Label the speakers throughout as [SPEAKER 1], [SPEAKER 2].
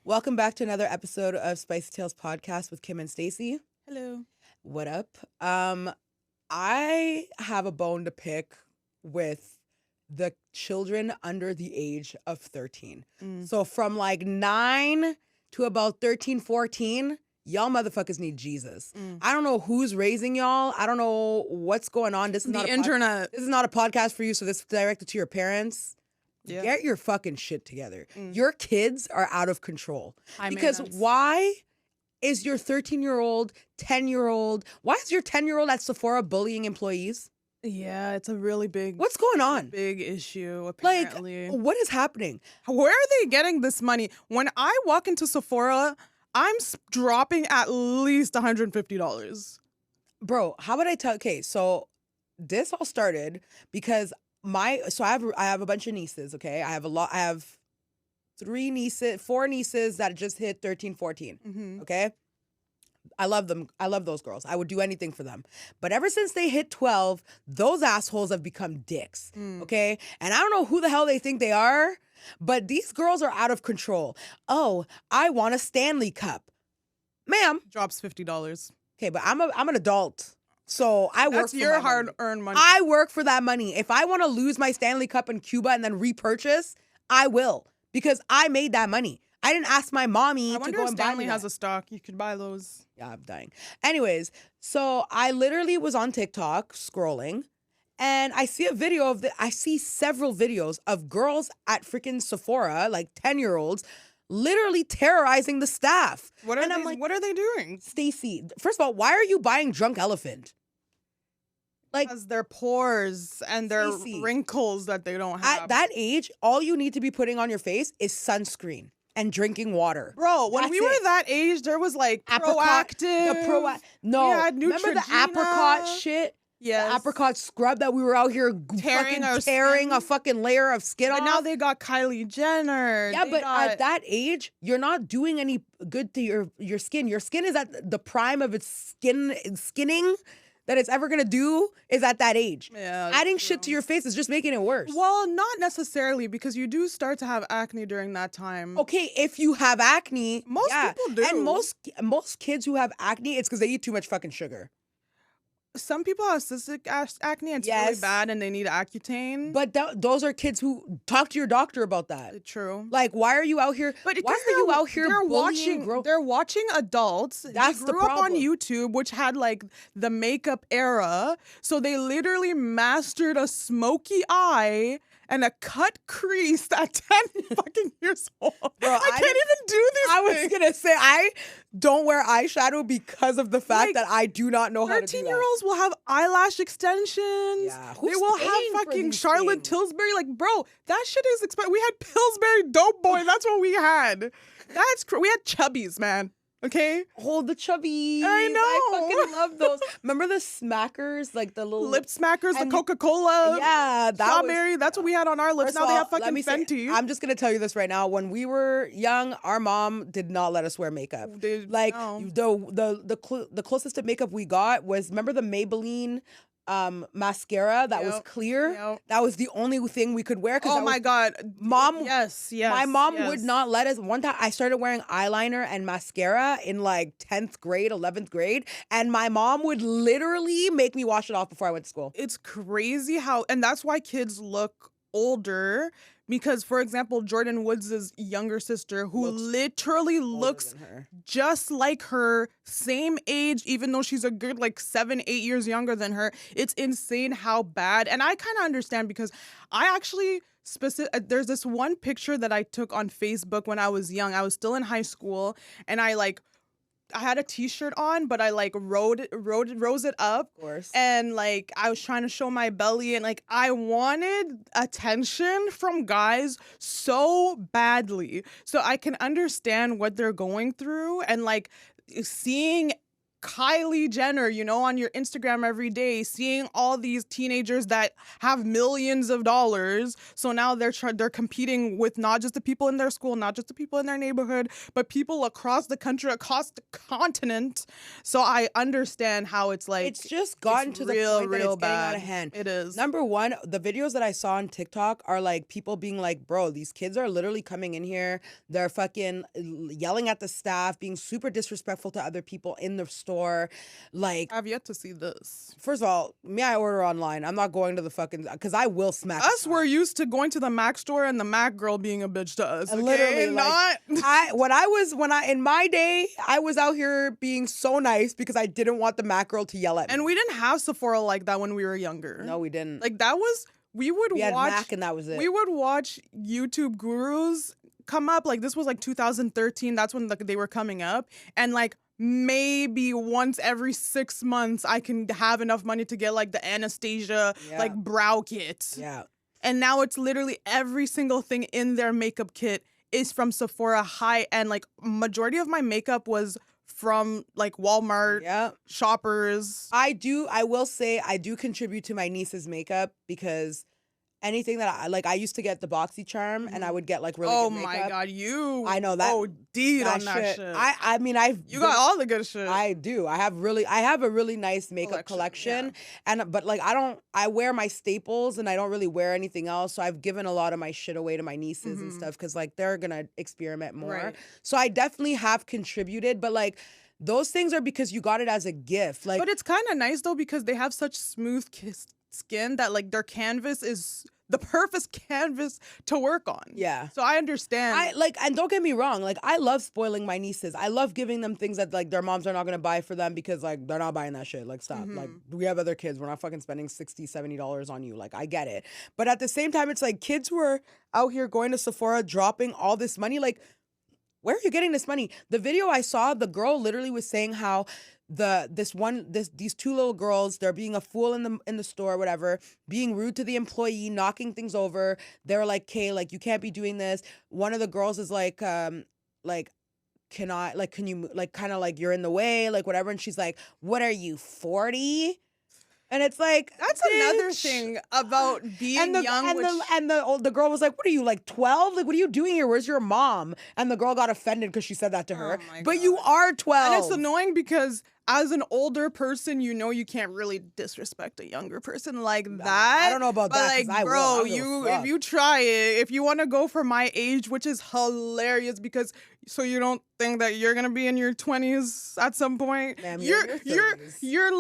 [SPEAKER 1] Welcome back to another episode of Spicy Tales Podcast with Kim and Stacy.
[SPEAKER 2] Hello.
[SPEAKER 1] What up? I have a bone to pick with the children under the age of 13. So from like 9 to about 13, 14, y'all motherfuckers need Jesus. I don't know who's raising y'all. I don't know what's going on. This is
[SPEAKER 2] The
[SPEAKER 1] not
[SPEAKER 2] internet.
[SPEAKER 1] This is not a podcast for you, so this is directed to your parents.
[SPEAKER 2] Yeah.
[SPEAKER 1] Get your fucking shit together. Your kids are out of control.
[SPEAKER 2] High
[SPEAKER 1] Because
[SPEAKER 2] maintenance.
[SPEAKER 1] why is your 13-year-old, 10-year-old, why is your 10-year-old at Sephora bullying employees?
[SPEAKER 2] Yeah, it's a really big.
[SPEAKER 1] What's going
[SPEAKER 2] it's a
[SPEAKER 1] on?
[SPEAKER 2] big issue.
[SPEAKER 1] Like,
[SPEAKER 2] Apparently,
[SPEAKER 1] what is happening?
[SPEAKER 2] where are they getting this money? When I walk into Sephora, I'm dropping at least $150.
[SPEAKER 1] Bro, how would I tell? Okay, so this all started because I have a bunch of nieces, okay? I have 4 nieces that just hit 13, 14, okay? I love them. I love those girls. I would do anything for them. But ever since they hit 12, those assholes have become dicks, okay? And I don't know who the hell they think they are, but these girls are out of control. Oh, I want a Stanley Cup. Ma'am.
[SPEAKER 2] Drops $50.
[SPEAKER 1] Okay, but I'm an adult. So I work
[SPEAKER 2] That's
[SPEAKER 1] for
[SPEAKER 2] your
[SPEAKER 1] my money.
[SPEAKER 2] hard-earned money.
[SPEAKER 1] I work for that money. If I want to lose my Stanley Cup in Cuba and then repurchase, I will, because I made that money. I didn't ask my mommy
[SPEAKER 2] I
[SPEAKER 1] to
[SPEAKER 2] wonder
[SPEAKER 1] go
[SPEAKER 2] if
[SPEAKER 1] and buy
[SPEAKER 2] Stanley
[SPEAKER 1] me
[SPEAKER 2] has
[SPEAKER 1] that.
[SPEAKER 2] a stock. You could buy those.
[SPEAKER 1] Yeah, I'm dying. Anyways, so I literally was on TikTok scrolling, and I see I see several videos of girls at freaking Sephora, like 10-year-olds, literally terrorizing the staff.
[SPEAKER 2] What
[SPEAKER 1] And I'm
[SPEAKER 2] are
[SPEAKER 1] like,
[SPEAKER 2] what are they doing?
[SPEAKER 1] Stacy, first of all, why are you buying Drunk Elephant? Like,
[SPEAKER 2] Because their pores and their
[SPEAKER 1] Stacey,
[SPEAKER 2] wrinkles that they don't have.
[SPEAKER 1] at that age, all you need to be putting on your face is sunscreen and drinking water.
[SPEAKER 2] Bro, when
[SPEAKER 1] That's
[SPEAKER 2] we were
[SPEAKER 1] it.
[SPEAKER 2] that age, there was like proactive.
[SPEAKER 1] No,
[SPEAKER 2] We had
[SPEAKER 1] remember the
[SPEAKER 2] Neutrogena.
[SPEAKER 1] apricot shit?
[SPEAKER 2] Yes.
[SPEAKER 1] The apricot scrub that we were out here
[SPEAKER 2] Tearing our
[SPEAKER 1] tearing
[SPEAKER 2] skin.
[SPEAKER 1] a fucking layer of skin
[SPEAKER 2] But
[SPEAKER 1] off.
[SPEAKER 2] now they got Kylie Jenner.
[SPEAKER 1] Yeah,
[SPEAKER 2] They
[SPEAKER 1] but
[SPEAKER 2] got-
[SPEAKER 1] at that age, you're not doing any good to your skin. Your skin is at the prime of its skinning that it's ever gonna do is at that age.
[SPEAKER 2] Yeah, that's
[SPEAKER 1] Adding shit to
[SPEAKER 2] true.
[SPEAKER 1] your face is just making it worse.
[SPEAKER 2] Well, not necessarily, because you do start to have acne during that time.
[SPEAKER 1] Okay, if you have acne,
[SPEAKER 2] Most
[SPEAKER 1] yeah.
[SPEAKER 2] people do.
[SPEAKER 1] And most kids who have acne, it's because they eat too much fucking sugar.
[SPEAKER 2] Some people have cystic acne and it's really
[SPEAKER 1] Yes.
[SPEAKER 2] bad and they need Accutane.
[SPEAKER 1] But those are kids who talk to your doctor about that.
[SPEAKER 2] True.
[SPEAKER 1] Like, why are you out here?
[SPEAKER 2] But
[SPEAKER 1] why are you out here
[SPEAKER 2] they're
[SPEAKER 1] bullying
[SPEAKER 2] watching they're watching adults.
[SPEAKER 1] That's
[SPEAKER 2] they
[SPEAKER 1] the
[SPEAKER 2] grew up on
[SPEAKER 1] problem.
[SPEAKER 2] YouTube, which had like the makeup era. So they literally mastered a smoky eye and a cut crease at 10 fucking years old.
[SPEAKER 1] Bro,
[SPEAKER 2] I can't even do these
[SPEAKER 1] I was
[SPEAKER 2] things.
[SPEAKER 1] gonna say I don't wear eyeshadow because of the fact
[SPEAKER 2] Like,
[SPEAKER 1] that I do not know how to do that.
[SPEAKER 2] 13-year-olds will have eyelash extensions.
[SPEAKER 1] Yeah,
[SPEAKER 2] They
[SPEAKER 1] who's
[SPEAKER 2] will
[SPEAKER 1] paying
[SPEAKER 2] have
[SPEAKER 1] for
[SPEAKER 2] fucking
[SPEAKER 1] these
[SPEAKER 2] Charlotte
[SPEAKER 1] things?
[SPEAKER 2] Tilbury. Like, bro, that shit is expensive. We had Pillsbury Dope Boy. That's what we had. We had Chubbies, man. Okay?
[SPEAKER 1] Oh, the chubby.
[SPEAKER 2] I know.
[SPEAKER 1] I fucking love those. Remember the smackers, like the little
[SPEAKER 2] Lip smackers, the
[SPEAKER 1] And-
[SPEAKER 2] Coca-Cola.
[SPEAKER 1] Yeah, that
[SPEAKER 2] Strawberry.
[SPEAKER 1] was.
[SPEAKER 2] That's what we had on our lips.
[SPEAKER 1] First
[SPEAKER 2] Now
[SPEAKER 1] of
[SPEAKER 2] they
[SPEAKER 1] all,
[SPEAKER 2] have fucking
[SPEAKER 1] let me say,
[SPEAKER 2] Fenty.
[SPEAKER 1] I'm just gonna tell you this right now. When we were young, our mom did not let us wear makeup. Like
[SPEAKER 2] no.
[SPEAKER 1] the closest to makeup we got was, remember the Maybelline mascara that was
[SPEAKER 2] Yep,
[SPEAKER 1] clear?
[SPEAKER 2] yep.
[SPEAKER 1] That was the only thing we could wear.
[SPEAKER 2] Oh my God.
[SPEAKER 1] Mom-
[SPEAKER 2] Yes, yes.
[SPEAKER 1] My mom
[SPEAKER 2] yes.
[SPEAKER 1] would not let us. One time I started wearing eyeliner and mascara in like 10th grade, 11th grade, and my mom would literally make me wash it off before I went to school.
[SPEAKER 2] It's crazy how, and that's why kids look older. Because, for example, Jordan Woods' younger sister, who
[SPEAKER 1] Looks
[SPEAKER 2] literally
[SPEAKER 1] Older
[SPEAKER 2] looks
[SPEAKER 1] than her.
[SPEAKER 2] just like her, same age, even though she's a good like 7-8 years younger than her. It's insane how bad. And I kind of understand, because I actually there's this one picture that I took on Facebook when I was young. I was still in high school, and I had a t-shirt on, but I like rose it up.
[SPEAKER 1] Of course.
[SPEAKER 2] And like I was trying to show my belly, and like I wanted attention from guys so badly. So I can understand what they're going through, and like seeing Kylie Jenner, you know, on your Instagram every day, seeing all these teenagers that have millions of dollars. So now they're competing with not just the people in their school, not just the people in their neighborhood, but people across the country, across the continent. So I understand how it's like,
[SPEAKER 1] it's just gotten to the point that it's getting out of hand.
[SPEAKER 2] It is.
[SPEAKER 1] Number one, the videos that I saw on TikTok are like people being like, bro, these kids are literally coming in here. They're fucking yelling at the staff, being super disrespectful to other people in the store. Like,
[SPEAKER 2] I've yet to see this.
[SPEAKER 1] First of all, I order online. I'm not going to the fucking, because I will smack
[SPEAKER 2] us. We're used to going to the Mac store and the Mac girl being a bitch to us. Okay?
[SPEAKER 1] Literally,
[SPEAKER 2] not.
[SPEAKER 1] In my day, I was out here being so nice because I didn't want the Mac girl to yell at me.
[SPEAKER 2] And we didn't have Sephora like that when we were younger.
[SPEAKER 1] No, we didn't.
[SPEAKER 2] Like that was, we had watch
[SPEAKER 1] Mac and that was it.
[SPEAKER 2] We would watch YouTube gurus come up. Like this was like 2013. That's when they were coming up, and like maybe once every 6 months I can have enough money to get like the Anastasia like brow kit.
[SPEAKER 1] Yeah.
[SPEAKER 2] And now it's literally every single thing in their makeup kit is from Sephora, high end. Like majority of my makeup was from like Walmart, Shoppers.
[SPEAKER 1] I will say I do contribute to my niece's makeup because anything that I used to get the BoxyCharm and I would get like really good makeup.
[SPEAKER 2] Oh my God,
[SPEAKER 1] I know that.
[SPEAKER 2] OD'd on that shit.
[SPEAKER 1] I mean,
[SPEAKER 2] you got all the good shit.
[SPEAKER 1] I do. I have a really nice makeup collection. But like I wear my staples and I don't really wear anything else. So I've given a lot of my shit away to my nieces and stuff because like they're gonna experiment more. Right. So I definitely have contributed, but like those things are because you got it as a gift. Like,
[SPEAKER 2] but it's kind of nice though because they have such smooth skin that like their canvas is the perfect canvas to work on.
[SPEAKER 1] Yeah.
[SPEAKER 2] So I understand.
[SPEAKER 1] And don't get me wrong, like I love spoiling my nieces. I love giving them things that like their moms are not gonna buy for them because like they're not buying that shit. Like stop. Like we have other kids. We're not fucking spending $60, $70 on you. Like I get it. But at the same time, it's like kids who are out here going to Sephora, dropping all this money. Like, where are you getting this money? The video I saw, the girl literally was saying how these two little girls, they're being a fool in the store, whatever, being rude to the employee, knocking things over. They're like, "Kay, like you can't be doing this." One of the girls is like, can you like kind of like you're in the way, like whatever, and she's like, "What are you, 40?" And it's like,
[SPEAKER 2] that's another thing about being young.
[SPEAKER 1] The girl was like, "What are you, like 12? Like, what are you doing here? Where's your mom?" And the girl got offended because she said that to her. But you are 12.
[SPEAKER 2] And it's annoying because as an older person, you know you can't really disrespect a younger person like that.
[SPEAKER 1] I don't know about that.
[SPEAKER 2] Like, bro, if you try it, if you want to go for my age, which is hilarious because so you don't think that you're gonna be in your 20s at some point.
[SPEAKER 1] Ma'am,
[SPEAKER 2] you're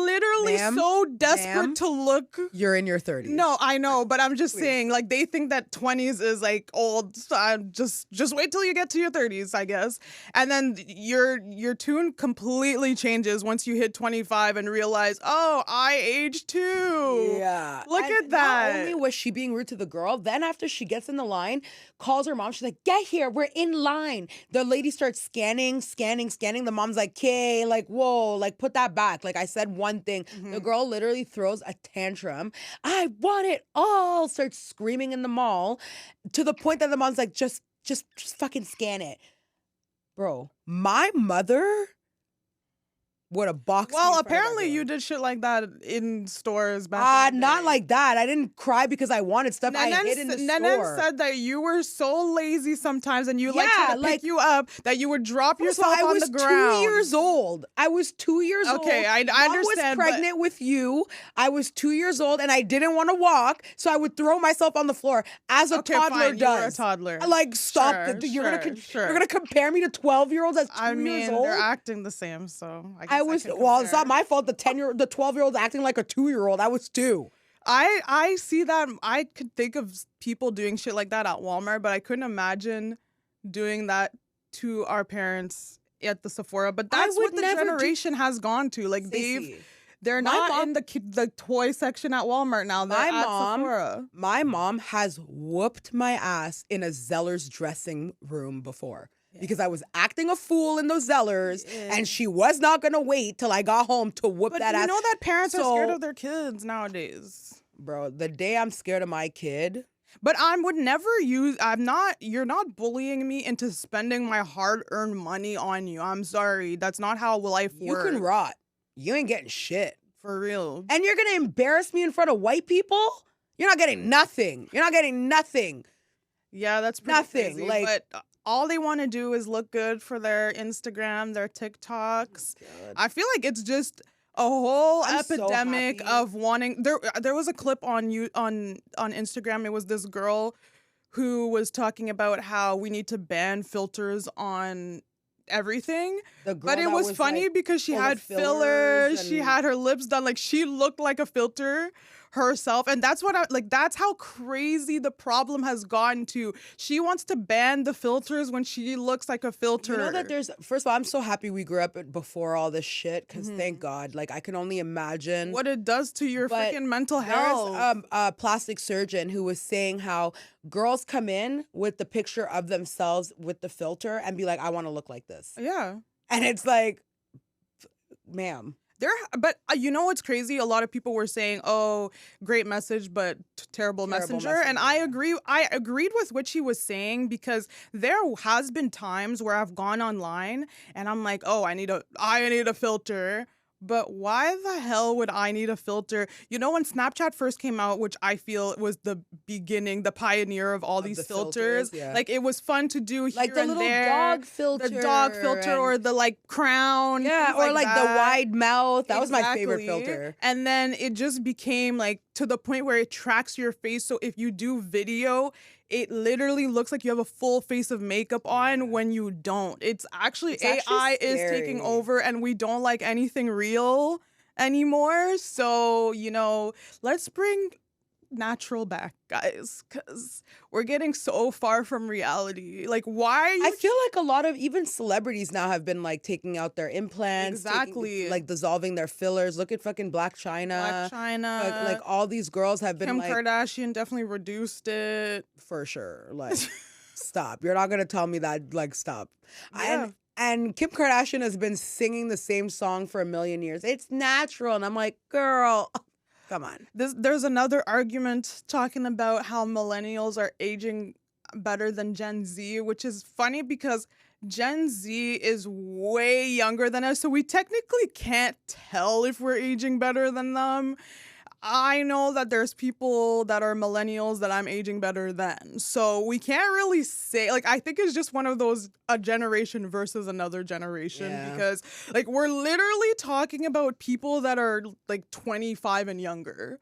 [SPEAKER 2] literally so desperate to look.
[SPEAKER 1] You're in your 30s.
[SPEAKER 2] No, I know, but I'm just saying, like they think that 20s is like old. So just wait till you get to your 30s, I guess, and then your tune completely changes once you hit 25 and realize, oh, I aged too.
[SPEAKER 1] Yeah,
[SPEAKER 2] look at that.
[SPEAKER 1] Not only was she being rude to the girl, then after she gets in the line, calls her mom. She's like, "Get here, we're in line." The lady starts scanning. The mom's like, "Kay, like, whoa, like, put that back. Like, I said one thing." The girl literally throws a tantrum. "I want it all," starts screaming in the mall to the point that the mom's like, just fucking scan it. Bro, my mother would have boxed me.
[SPEAKER 2] Well, apparently you did shit like that in stores back in the
[SPEAKER 1] not
[SPEAKER 2] day.
[SPEAKER 1] like that. I didn't cry because I wanted stuff. I hid in the store.
[SPEAKER 2] Nenen said that you were so lazy sometimes and you like to pick you up that you would drop yourself on the ground.
[SPEAKER 1] I was 2 years old. I was 2 years old.
[SPEAKER 2] Okay, I understand.
[SPEAKER 1] I was pregnant with you. I was 2 years old and I didn't want to walk, so I would throw myself on the floor as a toddler does.
[SPEAKER 2] You were a toddler.
[SPEAKER 1] Like, stop. You're gonna compare me to 12-year-olds as 2 years old?
[SPEAKER 2] They're acting the same, so
[SPEAKER 1] it's not my fault. The 12-year-old acting like a 2-year-old. I was 2.
[SPEAKER 2] I see that. I could think of people doing shit like that at Walmart, but I couldn't imagine doing that to our parents at the Sephora. But that's what the generation has gone to. Like they're not in the toy section at Walmart now. They're at Sephora.
[SPEAKER 1] My mom has whooped my ass in a Zeller's dressing room before. Because I was acting a fool in those Zellers, and she was not gonna wait till I got home to whoop that ass.
[SPEAKER 2] You know that parents are scared of their kids nowadays,
[SPEAKER 1] bro. The day I'm scared of my kid,
[SPEAKER 2] but I would never use. You're not bullying me into spending my hard-earned money on you. I'm sorry, that's not how life works.
[SPEAKER 1] You can rot. you ain't getting shit.
[SPEAKER 2] For real.
[SPEAKER 1] And you're going to embarrass me in front of white people? You're not getting nothing. You're not getting nothing.
[SPEAKER 2] Yeah, that's pretty
[SPEAKER 1] Nothing.
[SPEAKER 2] crazy.
[SPEAKER 1] Like,
[SPEAKER 2] but all they want to do is look good for their Instagram, their TikToks.
[SPEAKER 1] God.
[SPEAKER 2] I feel like it's just a whole
[SPEAKER 1] I'm so
[SPEAKER 2] epidemic
[SPEAKER 1] happy.
[SPEAKER 2] of wanting. There was a clip on Instagram. It was this girl who was talking about how we need to ban filters on everything. But it was funny
[SPEAKER 1] like,
[SPEAKER 2] because she
[SPEAKER 1] full
[SPEAKER 2] had
[SPEAKER 1] of fillers
[SPEAKER 2] she
[SPEAKER 1] and-
[SPEAKER 2] had her lips done, like she looked like a filter herself, and that's what that's how crazy the problem has gotten to. She wants to ban the filters when she looks like a filter.
[SPEAKER 1] You know that first of all, I'm so happy we grew up before all this shit, because thank God. Like, I can only imagine
[SPEAKER 2] what it does to your
[SPEAKER 1] But
[SPEAKER 2] freaking mental health.
[SPEAKER 1] There's a plastic surgeon who was saying how girls come in with the picture of themselves with the filter and be like, I want to look like this.
[SPEAKER 2] Yeah.
[SPEAKER 1] And it's like, ma'am.
[SPEAKER 2] But you know what's crazy? A lot of people were saying, "Oh, great message, but terrible messenger." And I agree. I agreed with what she was saying, because there has been times where I've gone online and I'm like, "Oh, I need a filter." But why the hell would I need a filter? You know, when Snapchat first came out, which I feel was the beginning, the pioneer of all these filters,
[SPEAKER 1] yeah.
[SPEAKER 2] like it was fun to do here
[SPEAKER 1] Like the
[SPEAKER 2] and
[SPEAKER 1] little
[SPEAKER 2] there.
[SPEAKER 1] dog filter.
[SPEAKER 2] The dog filter or the like crown.
[SPEAKER 1] Yeah,
[SPEAKER 2] things
[SPEAKER 1] or like the
[SPEAKER 2] that.
[SPEAKER 1] wide mouth. That was my favorite
[SPEAKER 2] Exactly.
[SPEAKER 1] filter.
[SPEAKER 2] And then it just became like to the point where it tracks your face. So if you do video, it literally looks like you have a full face of makeup on when you don't. It's actually AI is taking
[SPEAKER 1] scary.
[SPEAKER 2] over, and we don't like anything real anymore. So, you know, let's bring natural back, guys, because we're getting so far from reality. Like, why are you
[SPEAKER 1] I feel like a lot of even celebrities now have been like taking out their implants,
[SPEAKER 2] Exactly.
[SPEAKER 1] like dissolving their fillers. Look at fucking Black China.
[SPEAKER 2] Blac Chyna?
[SPEAKER 1] Like all these girls have been
[SPEAKER 2] Kim
[SPEAKER 1] like,
[SPEAKER 2] Kardashian definitely reduced it.
[SPEAKER 1] for sure. Like, stop. You're not gonna tell me that. Like, stop.
[SPEAKER 2] Yeah.
[SPEAKER 1] And Kim Kardashian has been singing the same song for a million years. It's natural, and I'm like, girl, come on.
[SPEAKER 2] There's another argument talking about how millennials are aging better than Gen Z, which is funny because Gen Z is way younger than us, so we technically can't tell if we're aging better than them. I know that there's people that are millennials that I'm aging better than. So we can't really say, like, I think it's just one of those, a generation versus another generation, because like we're literally talking about people that are like 25 and younger.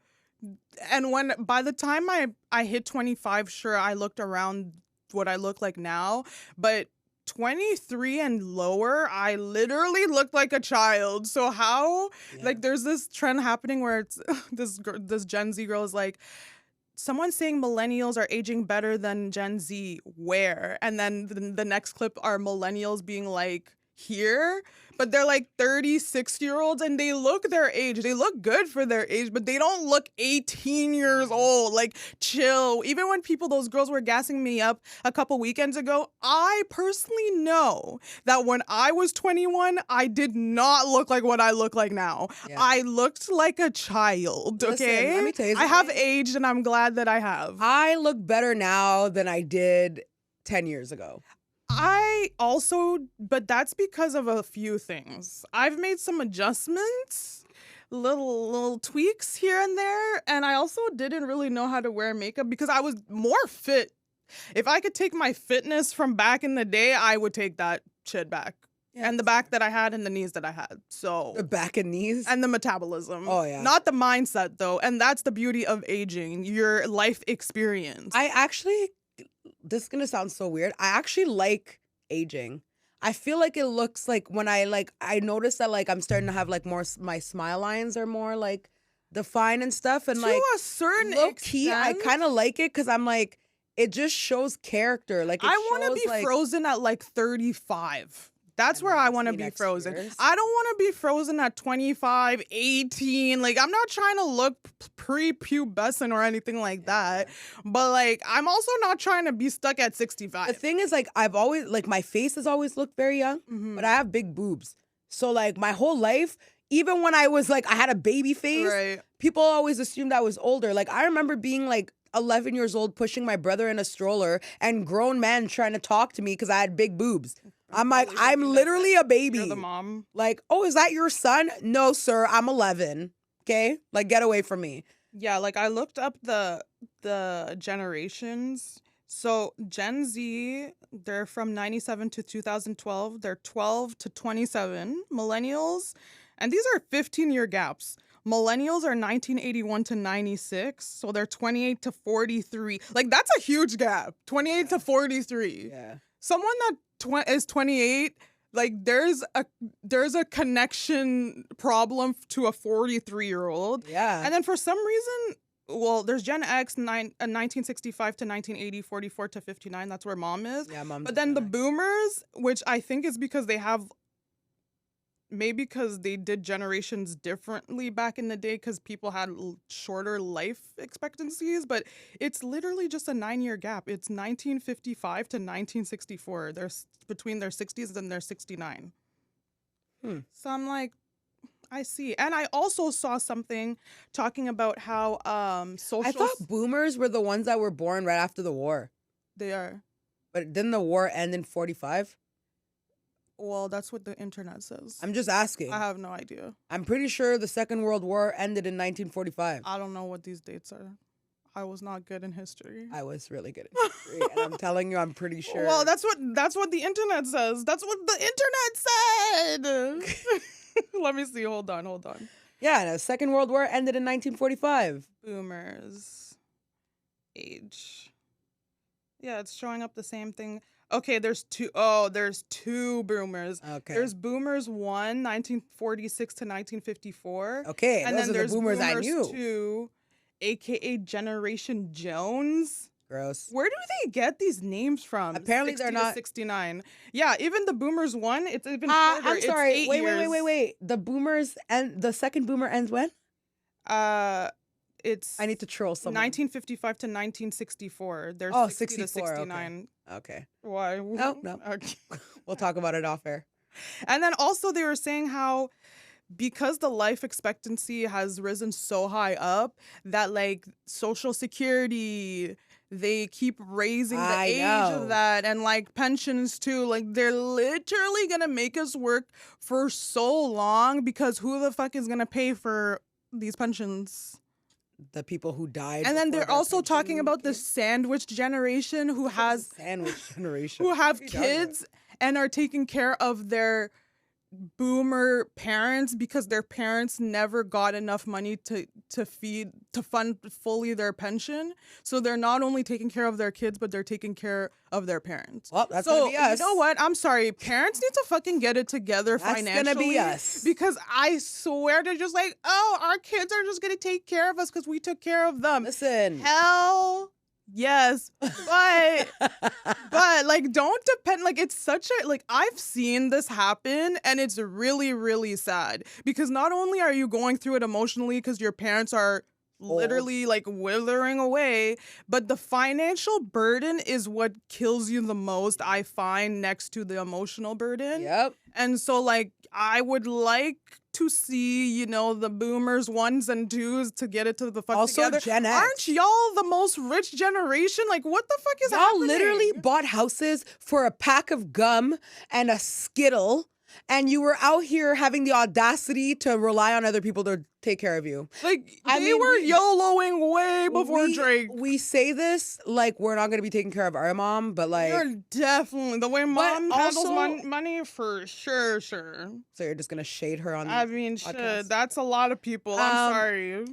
[SPEAKER 2] And by the time I hit 25, sure, I looked around what I look like now, but 23 and lower, I literally looked like a child. So how, like, there's this trend happening where it's this Gen Z girl is like, someone's saying millennials are aging better than Gen Z. Where? And then the next clip are millennials being like, here, but they're like 36-year-olds and they look their age. They look good for their age, but they don't look 18 years old. Like, chill. Even when those girls were gassing me up a couple weekends ago, I personally know that when I was 21, I did not look like what I look like now. Yeah. I looked like a child, okay?
[SPEAKER 1] Listen, let me tell you something.
[SPEAKER 2] I have aged and I'm glad that I have.
[SPEAKER 1] I look better now than I did 10 years ago.
[SPEAKER 2] But that's because of a few things. I've made some adjustments, little tweaks here and there, and I also didn't really know how to wear makeup because I was more fit. If I could take my fitness from back in the day, I would take that shit back. Yeah. And the back that I had and the knees that I had. So
[SPEAKER 1] the back and knees?
[SPEAKER 2] And the metabolism.
[SPEAKER 1] Oh, yeah.
[SPEAKER 2] Not the mindset, though. And that's the beauty of aging, your life experience.
[SPEAKER 1] This is going to sound so weird. I actually like aging. I feel like it looks like when I notice that like I'm starting to have like more, my smile lines are more like defined and stuff. And
[SPEAKER 2] to
[SPEAKER 1] like
[SPEAKER 2] a certain
[SPEAKER 1] low
[SPEAKER 2] extent,
[SPEAKER 1] key, I kind of like it because I'm like, it just shows character. Like
[SPEAKER 2] I want to be frozen at like 35. That's where I want to be frozen. I don't want to be frozen at 25, 18. Like, I'm not trying to look pre-pubescent or anything like that. But, like, I'm also not trying to be stuck at 65.
[SPEAKER 1] The thing is, like, I've always, like, my face has always looked very young, but I have big boobs. So, like, my whole life, even when I was, like, I had a baby face, people always assumed I was older. Like, I remember being, like, 11 years old pushing my brother in a stroller and grown men trying to talk to me because I had big boobs. I'm like,
[SPEAKER 2] probably
[SPEAKER 1] I'm
[SPEAKER 2] thinking
[SPEAKER 1] literally a baby.
[SPEAKER 2] You're the mom.
[SPEAKER 1] Like, oh, is that your son? No, sir, I'm 11. Okay? Like, get away from me.
[SPEAKER 2] Yeah, like I looked up the generations. So Gen Z, they're from 97 to 2012. They're 12 to 27. Millennials, and these are 15-year gaps. Millennials are 1981 to 96, so they're 28 to 43. Like, that's a huge gap. 28 to 43.
[SPEAKER 1] Yeah.
[SPEAKER 2] Someone that is 28, like there's a connection problem to a 43-year-old.
[SPEAKER 1] Yeah.
[SPEAKER 2] And then for some reason, well, there's Gen X 1965 to 1980, 44 to 59. That's where mom is.
[SPEAKER 1] Yeah, mom.
[SPEAKER 2] But then the boomers, which I think is because they have, maybe because they did generations differently back in the day because people had shorter life expectancies, but it's literally just a 9-year gap. It's 1955 to 1964. They're between their 60s and their 69. So I'm like, I see. And I also saw something talking about how social...
[SPEAKER 1] I thought boomers were the ones that were born right after the war.
[SPEAKER 2] They are.
[SPEAKER 1] But didn't the war end in 45?
[SPEAKER 2] Well, that's what the internet says.
[SPEAKER 1] I'm just asking.
[SPEAKER 2] I have no idea.
[SPEAKER 1] I'm pretty sure the Second World War ended in 1945.
[SPEAKER 2] I don't know what these dates are. I was not good in history.
[SPEAKER 1] I was really good at history, and I'm telling you, I'm pretty sure.
[SPEAKER 2] Well, that's what the internet says. That's what the internet said. Let me see. Hold on.
[SPEAKER 1] Yeah, the Second World War ended in 1945.
[SPEAKER 2] Boomers. Age. Yeah, it's showing up the same thing. Okay, there's two boomers.
[SPEAKER 1] Okay.
[SPEAKER 2] There's boomers 1, 1946 to 1954.
[SPEAKER 1] Okay,
[SPEAKER 2] and
[SPEAKER 1] those
[SPEAKER 2] then
[SPEAKER 1] are
[SPEAKER 2] there's
[SPEAKER 1] the boomers I knew.
[SPEAKER 2] 2, aka Generation Jones.
[SPEAKER 1] Gross.
[SPEAKER 2] Where do they get these names from?
[SPEAKER 1] Apparently they're not
[SPEAKER 2] 69. Yeah, even the boomers one, it's even shorter.
[SPEAKER 1] I'm sorry.
[SPEAKER 2] It's 8 years.
[SPEAKER 1] Wait. The boomers and the second boomer ends when?
[SPEAKER 2] It's
[SPEAKER 1] I need to troll someone.
[SPEAKER 2] 1955 to 1964. There's 60 to 69.
[SPEAKER 1] Okay.
[SPEAKER 2] Why?
[SPEAKER 1] No.
[SPEAKER 2] Okay.
[SPEAKER 1] We'll talk about it off air.
[SPEAKER 2] And then also they were saying how because the life expectancy has risen so high up that like Social Security, they keep raising the age of that, and like pensions too. Like they're literally gonna make us work for so long because who the fuck is gonna pay for these pensions?
[SPEAKER 1] The people who died.
[SPEAKER 2] And then they're also talking about the sandwich generation who have kids and are taking care of their boomer parents because their parents never got enough money to fund fully their pension. So they're not only taking care of their kids, but they're taking care of their parents.
[SPEAKER 1] Well, that's gonna be us.
[SPEAKER 2] You know what? I'm sorry. Parents need to fucking get it together financially.
[SPEAKER 1] That's gonna be us.
[SPEAKER 2] Because I swear they're just like, oh, our kids are just gonna take care of us because we took care of them.
[SPEAKER 1] Listen.
[SPEAKER 2] Hell yes, but like don't depend. Like it's such a like I've seen this happen, and it's really really sad because not only are you going through it emotionally because your parents are literally like withering away, but the financial burden is what kills you the most, I find, next to the emotional burden.
[SPEAKER 1] Yep. And
[SPEAKER 2] so like I would like to see, you know, the boomers 1s and 2s to get it to the fuck
[SPEAKER 1] also
[SPEAKER 2] together.
[SPEAKER 1] Gen X.
[SPEAKER 2] Aren't y'all the most rich generation? Like what the fuck is happening?
[SPEAKER 1] Y'all literally bought houses for a pack of gum and a Skittle, and you were out here having the audacity to rely on other people to take care of you.
[SPEAKER 2] Like, they were YOLOing way before Drake.
[SPEAKER 1] We say this like we're not going to be taking care of our mom, but like...
[SPEAKER 2] You're definitely... The way mom handles money, for sure. So
[SPEAKER 1] you're just going to shade her on the podcast?
[SPEAKER 2] Shit, that's a lot of people. I'm sorry.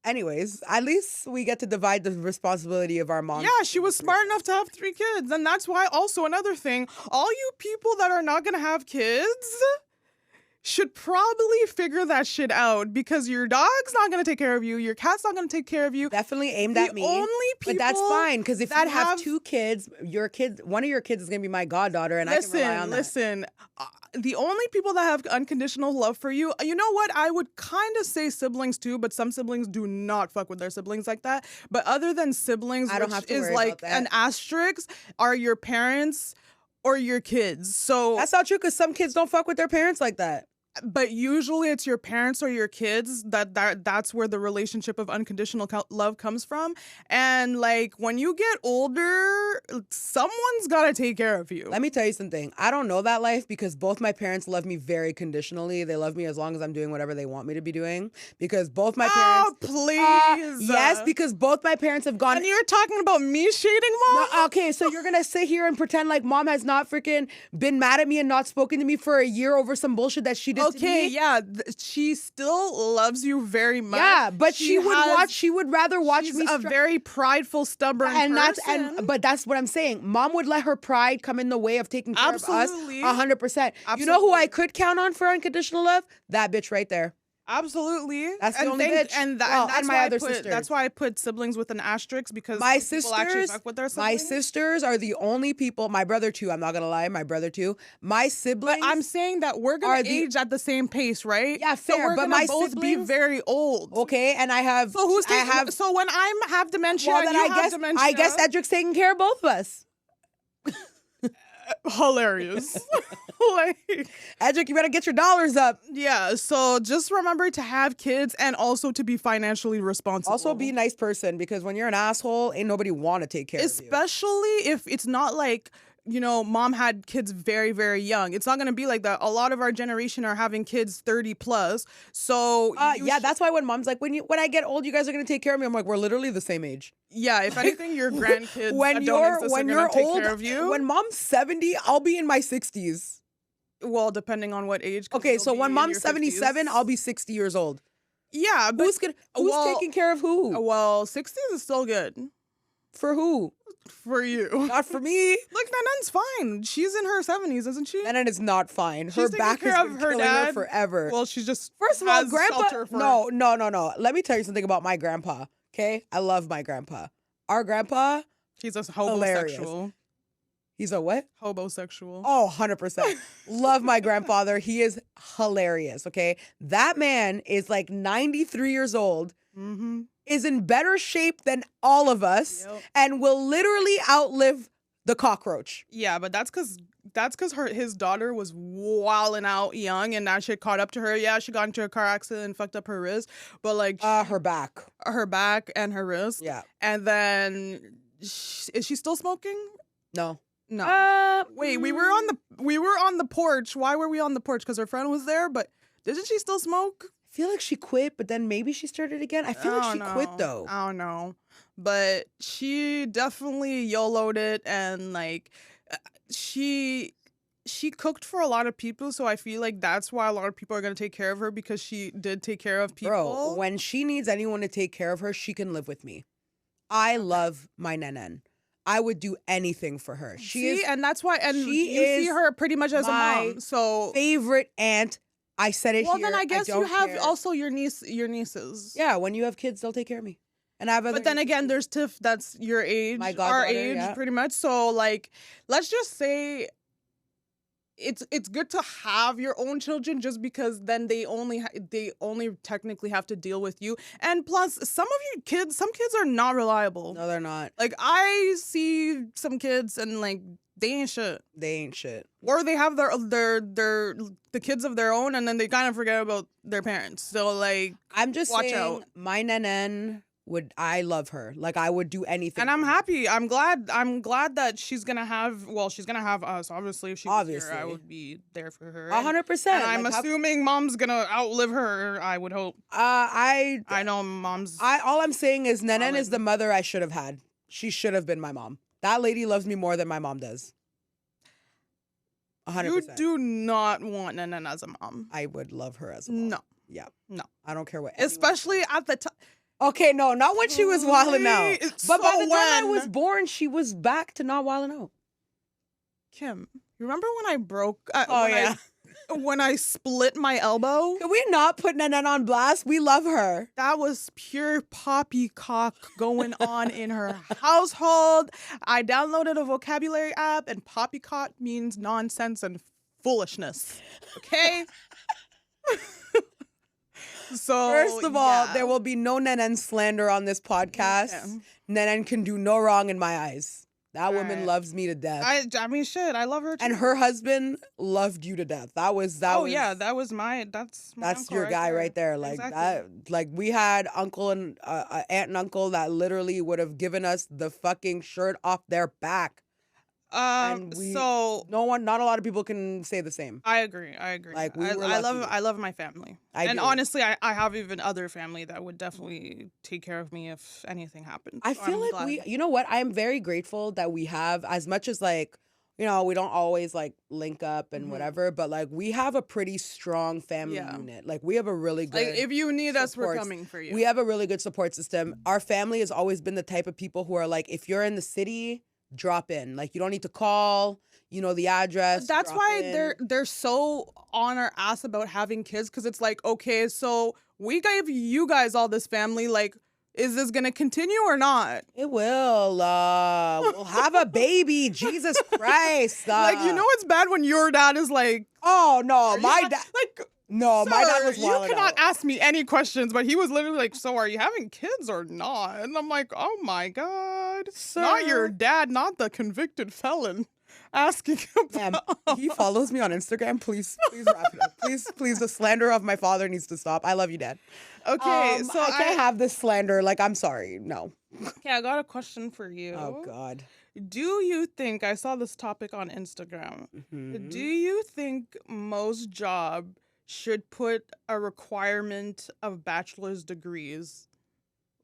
[SPEAKER 1] Anyways, at least we get to divide the responsibility of our mom.
[SPEAKER 2] Yeah, she was smart enough to have 3 kids. And that's why also another thing, all you people that are not going to have kids should probably figure that shit out because your dog's not going to take care of you. Your cat's not going to take care of you.
[SPEAKER 1] Definitely aimed at me. But that's fine because if you have 2 kids, one of your kids is going to be my goddaughter and I can rely on that. Listen,
[SPEAKER 2] the only people that have unconditional love for you, you know what? I would kind of say siblings too, but some siblings do not fuck with their siblings like that. But other than siblings, which is like an asterisk, are your parents or your kids. So
[SPEAKER 1] that's not true because some kids don't fuck with their parents like that.
[SPEAKER 2] But usually it's your parents or your kids that's where the relationship of unconditional love comes from. And like when you get older, someone's got to take care of you.
[SPEAKER 1] Let me tell you something. I don't know that life because both my parents love me very conditionally. They love me as long as I'm doing whatever they want me to be doing. Because both my parents.
[SPEAKER 2] Oh, please.
[SPEAKER 1] Yes, because both my parents have gone.
[SPEAKER 2] And you're talking about me shading mom?
[SPEAKER 1] No, okay, so you're gonna sit here and pretend like mom has not freaking been mad at me and not spoken to me for a year over some bullshit that she did to me.
[SPEAKER 2] Okay, yeah, she still loves you very much.
[SPEAKER 1] Yeah, but she would rather watch me.
[SPEAKER 2] She's a very prideful, stubborn person.
[SPEAKER 1] But that's what I'm saying. Mom would let her pride come in the way of taking care of us.
[SPEAKER 2] Absolutely.
[SPEAKER 1] 100%. You know who I could count on for unconditional love? That bitch right there.
[SPEAKER 2] Absolutely.
[SPEAKER 1] That's the only bitch.
[SPEAKER 2] And my other sisters. That's why I put siblings with an asterisk, because
[SPEAKER 1] my
[SPEAKER 2] people actually fuck with their siblings.
[SPEAKER 1] My sisters are the only people. My brother too. I'm not gonna lie. My brother too. My siblings.
[SPEAKER 2] But I'm saying that we're gonna age at the same pace, right?
[SPEAKER 1] Yeah, fair.
[SPEAKER 2] So we're
[SPEAKER 1] but
[SPEAKER 2] my
[SPEAKER 1] both
[SPEAKER 2] siblings be very old.
[SPEAKER 1] Okay, and I have.
[SPEAKER 2] So who's taking? So when I have dementia,
[SPEAKER 1] well, then
[SPEAKER 2] and you have dementia,
[SPEAKER 1] I guess Edric's taking care of both of us.
[SPEAKER 2] Hilarious. Like,
[SPEAKER 1] Edric, you better get your dollars up.
[SPEAKER 2] Yeah, so just remember to have kids and also to be financially responsible.
[SPEAKER 1] Also be a nice person, because when you're an asshole, ain't nobody want to take care of you.
[SPEAKER 2] Especially if it's not like, you know, mom had kids very, very young. It's not going to be like that. A lot of our generation are having kids 30 plus. So
[SPEAKER 1] yeah, that's why when mom's like, when I get old, you guys are going to take care of me. I'm like, we're literally the same age.
[SPEAKER 2] Yeah, if anything, your grandkids
[SPEAKER 1] when
[SPEAKER 2] you're
[SPEAKER 1] take
[SPEAKER 2] old, care of you.
[SPEAKER 1] When mom's 70, I'll be in my 60s.
[SPEAKER 2] Well, depending on what age.
[SPEAKER 1] Okay, so when mom's 77, I'll be 60 years old.
[SPEAKER 2] Yeah, but
[SPEAKER 1] who's taking care of who?
[SPEAKER 2] Well, 60s is still good.
[SPEAKER 1] For who?
[SPEAKER 2] For you.
[SPEAKER 1] Not for me.
[SPEAKER 2] Look, Nanan's fine. She's in her 70s, isn't she?
[SPEAKER 1] Nanan is not fine. Her
[SPEAKER 2] She's
[SPEAKER 1] back
[SPEAKER 2] taking care
[SPEAKER 1] has been
[SPEAKER 2] of her
[SPEAKER 1] killing
[SPEAKER 2] dad
[SPEAKER 1] her forever.
[SPEAKER 2] Well, she's just
[SPEAKER 1] first of all, grandpa. No. Let me tell you something about my grandpa. Okay, I love my grandpa. Our grandpa.
[SPEAKER 2] He's a homosexual.
[SPEAKER 1] Hilarious. He's a what?
[SPEAKER 2] Homosexual.
[SPEAKER 1] Oh, 100%. Love my grandfather. He is hilarious, okay? That man is like 93 years old, is in better shape than all of us, and will literally outlive the cockroach.
[SPEAKER 2] Yeah, but that's because his daughter was wilding out young, and that shit caught up to her. Yeah, she got into a car accident and fucked up her wrist, but like
[SPEAKER 1] her back
[SPEAKER 2] and her wrist.
[SPEAKER 1] Yeah,
[SPEAKER 2] and then is she still smoking?
[SPEAKER 1] No.
[SPEAKER 2] Wait, we were on the porch. Why were we on the porch? Because her friend was there, but didn't she still smoke?
[SPEAKER 1] I feel like she quit, but then maybe she started again. I feel like she quit though.
[SPEAKER 2] I don't know, but she definitely YOLO'd it, and like she cooked for a lot of people, so I feel like that's why a lot of people are gonna take care of her, because she did take care of people.
[SPEAKER 1] Bro, when she needs anyone to take care of her, she can live with me. I love my Nanan. I would do anything for her.
[SPEAKER 2] And that's why, and you see her pretty much as a mom. So
[SPEAKER 1] favorite aunt. I said it here.
[SPEAKER 2] Well, then I guess you have also your nieces.
[SPEAKER 1] Yeah, when you have kids, they'll take care of me. And I have other.
[SPEAKER 2] But then again, there's Tiff. That's your age, our age, pretty much. So like, let's just say, it's good to have your own children, just because then they only technically have to deal with you. And plus, some kids are not reliable.
[SPEAKER 1] No, they're not.
[SPEAKER 2] Like, I see some kids and like they ain't shit.
[SPEAKER 1] They ain't shit.
[SPEAKER 2] Or they have the kids of their own, and then they kind of forget about their parents. So like,
[SPEAKER 1] I'm just saying, my Nanan I love her. Like, I would do anything.
[SPEAKER 2] And I'm happy. I'm glad that she's gonna have us. Obviously, if she was here, I would be there for her.
[SPEAKER 1] 100%.
[SPEAKER 2] And I'm assuming mom's gonna outlive her, I would hope. I know mom's.
[SPEAKER 1] All I'm saying is Nanan is the mother I should have had. She should have been my mom. That lady loves me more than my mom does. 100%.
[SPEAKER 2] You do not want Nanan as a mom.
[SPEAKER 1] I would love her as a mom.
[SPEAKER 2] No.
[SPEAKER 1] Yeah.
[SPEAKER 2] No.
[SPEAKER 1] I don't care what.
[SPEAKER 2] Especially at the time.
[SPEAKER 1] Okay, no, not when she was wilding out. But by the time I was born, she was back to not wilding out.
[SPEAKER 2] Kim, you remember when I broke? When I split my elbow?
[SPEAKER 1] Can we not put Nanan on blast? We love her.
[SPEAKER 2] That was pure poppycock going on in her household. I downloaded a vocabulary app, and poppycock means nonsense and foolishness. Okay? So,
[SPEAKER 1] first of all, there will be no Nanan slander on this podcast. Yeah. Nanan can do no wrong in my eyes. That woman
[SPEAKER 2] Right.
[SPEAKER 1] loves me to death.
[SPEAKER 2] I mean, shit, I love her too.
[SPEAKER 1] And her husband loved you to death. That was
[SPEAKER 2] yeah, that's my
[SPEAKER 1] that's
[SPEAKER 2] uncle
[SPEAKER 1] your
[SPEAKER 2] right
[SPEAKER 1] guy
[SPEAKER 2] there.
[SPEAKER 1] right there. Like
[SPEAKER 2] Exactly.
[SPEAKER 1] that. Like we had uncle and aunt and uncle that literally would have given us the fucking shirt off their back. And
[SPEAKER 2] So
[SPEAKER 1] not a lot of people can say the same.
[SPEAKER 2] I agree.
[SPEAKER 1] Like, we were
[SPEAKER 2] I
[SPEAKER 1] lucky.
[SPEAKER 2] love my family.
[SPEAKER 1] I
[SPEAKER 2] and
[SPEAKER 1] do.
[SPEAKER 2] honestly, I have even other family that would definitely take care of me if anything happened.
[SPEAKER 1] I
[SPEAKER 2] So
[SPEAKER 1] feel
[SPEAKER 2] I'm
[SPEAKER 1] like
[SPEAKER 2] glad.
[SPEAKER 1] you know what? I am very grateful that we have, as much as like, we don't always like link up and
[SPEAKER 2] Mhm.
[SPEAKER 1] whatever, but like we have a pretty strong family
[SPEAKER 2] Yeah.
[SPEAKER 1] unit. Like we have a really good,
[SPEAKER 2] Like if you need us, we're
[SPEAKER 1] supports.
[SPEAKER 2] coming for you.
[SPEAKER 1] we have a really good support system. Our family has always been the type of people who are like, if you're in the city, drop in. Like you don't need to call, the address.
[SPEAKER 2] That's
[SPEAKER 1] drop
[SPEAKER 2] why
[SPEAKER 1] in.
[SPEAKER 2] they're so on our ass about having kids, because it's like, okay, so we gave you guys all this family, like, is this gonna continue or not?
[SPEAKER 1] It will. We'll have a baby. Jesus Christ.
[SPEAKER 2] Like, it's bad when your dad is like,
[SPEAKER 1] Oh no, my
[SPEAKER 2] yeah,
[SPEAKER 1] dad.
[SPEAKER 2] like,
[SPEAKER 1] No, my dad
[SPEAKER 2] sir,
[SPEAKER 1] was
[SPEAKER 2] you
[SPEAKER 1] wilding
[SPEAKER 2] cannot
[SPEAKER 1] out.
[SPEAKER 2] ask me any questions, but he was literally like, so are you having kids or not? And I'm like, oh my God. Not your
[SPEAKER 1] Sir.
[SPEAKER 2] dad, not the convicted felon asking
[SPEAKER 1] Ma'am,
[SPEAKER 2] about.
[SPEAKER 1] he follows me on Instagram. Please wrap it up. Please, the slander of my father needs to stop. I love you, Dad.
[SPEAKER 2] Okay, so
[SPEAKER 1] I can't have this slander. Like, I'm sorry. No.
[SPEAKER 2] Okay, I got a question for you.
[SPEAKER 1] Oh God.
[SPEAKER 2] Do you think, I saw this topic on Instagram,
[SPEAKER 1] Mhm.
[SPEAKER 2] do you think most job should put a requirement of bachelor's degrees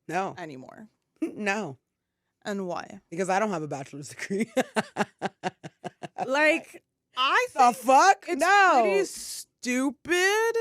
[SPEAKER 1] No.
[SPEAKER 2] anymore?
[SPEAKER 1] No.
[SPEAKER 2] And why?
[SPEAKER 1] Because I don't have a bachelor's degree.
[SPEAKER 2] Like, I
[SPEAKER 1] the
[SPEAKER 2] think
[SPEAKER 1] fuck?
[SPEAKER 2] it's
[SPEAKER 1] No.
[SPEAKER 2] pretty stupid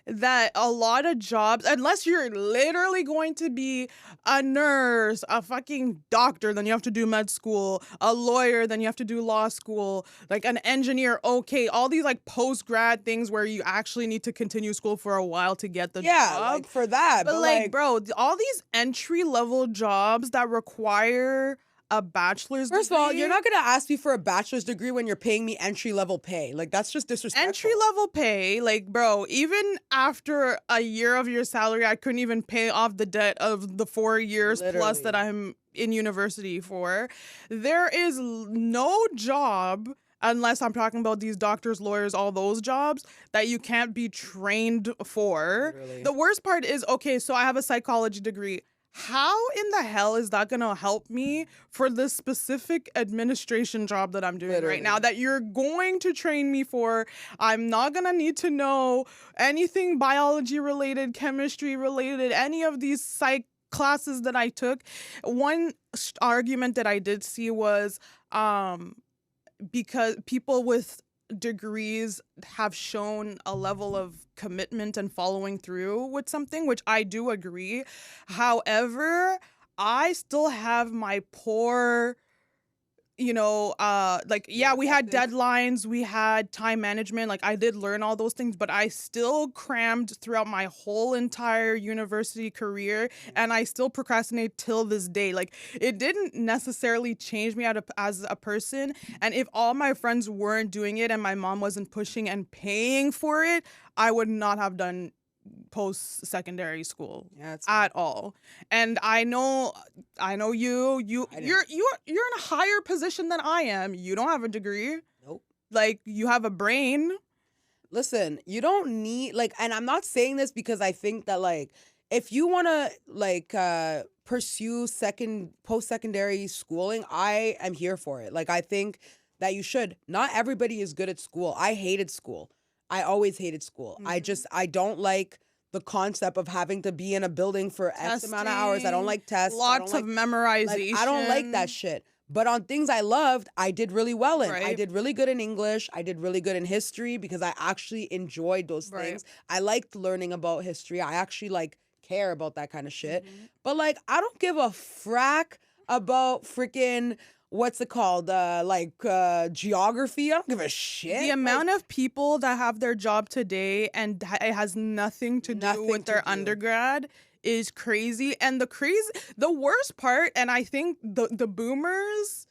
[SPEAKER 2] that a lot of jobs, unless you're literally going to be a nurse, a fucking doctor, then you have to do med school, a lawyer, then you have to do law school, like an engineer, okay, all these like post-grad things where you actually need to continue school for a while to get the job.
[SPEAKER 1] Like for that.
[SPEAKER 2] But like, bro, all these entry-level jobs that require a bachelor's
[SPEAKER 1] First
[SPEAKER 2] degree.
[SPEAKER 1] of all, you're not gonna ask me for a bachelor's degree when you're paying me entry level pay. Like that's just disrespectful.
[SPEAKER 2] Entry level pay, like, bro, even after a year of your salary, I couldn't even pay off the debt of the 4 years plus
[SPEAKER 1] Literally.
[SPEAKER 2] that I'm in university for. There is no job, unless I'm talking about these doctors, lawyers, all those jobs, that you can't be trained for.
[SPEAKER 1] Literally.
[SPEAKER 2] The worst part is, okay, so I have a psychology degree. How in the hell is that going to help me for this specific administration job that I'm doing right now
[SPEAKER 1] Literally.
[SPEAKER 2] that you're going to train me for? I'm not going to need to know anything biology related, chemistry related, any of these psych classes that I took. One argument that I did see was because people with degrees have shown a level of commitment and following through with something, which I do agree. However, I still have my poor, like, yeah, we had deadlines, we had time management, like I did learn all those things, but I still crammed throughout my whole entire university career, and I still procrastinate till this day. Like, it didn't necessarily change me as a person, and if all my friends weren't doing it and my mom wasn't pushing and paying for it, I would not have done post-secondary school at all. And I know you're in a higher position than I am. You don't have a degree.
[SPEAKER 1] Nope.
[SPEAKER 2] Like, you have a brain.
[SPEAKER 1] Listen, you don't need and I'm not saying this because I think that if you want to pursue post-secondary schooling, I am here for it. Like, I think that you should. Not everybody is good at school. I hated school. I always hated school.
[SPEAKER 2] Mm-hmm.
[SPEAKER 1] I don't like the concept of having to be in a building for X amount of hours. I don't like tests.
[SPEAKER 2] Lots of memorization.
[SPEAKER 1] I don't like that shit. But on things I loved, I did really well in.
[SPEAKER 2] Right.
[SPEAKER 1] I did really good in English. I did really good in history because I actually enjoyed those things. I liked learning about history. I actually care about that kind of shit.
[SPEAKER 2] Mm-hmm.
[SPEAKER 1] But I don't give a frack about freaking what's it called? Geography. I don't give a shit.
[SPEAKER 2] The amount of people that have their job today and it has nothing to do with their undergrad is crazy. And the worst part, and I think the boomers